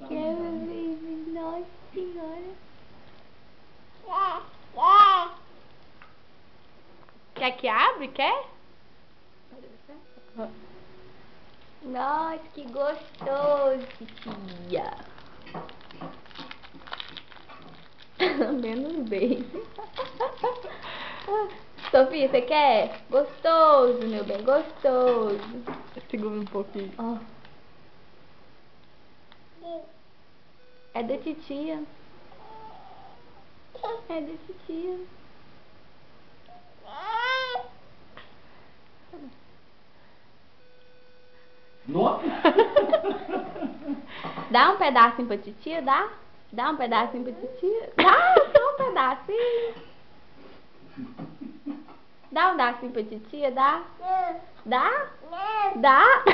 Quer, baby? Nossa senhora. Quer que abre? Quer? Nossa, que gostoso, tia. Menos bem. Sofia, você quer? Gostoso, meu bem, gostoso. Segura um pouquinho. Ó. É da titia. É da titia. Nossa! Dá um pedacinho pra titia, dá? Dá um pedacinho pra titia? Dá, só um pedacinho. Dá um pedacinho pra titia, dá? Dá? Dá?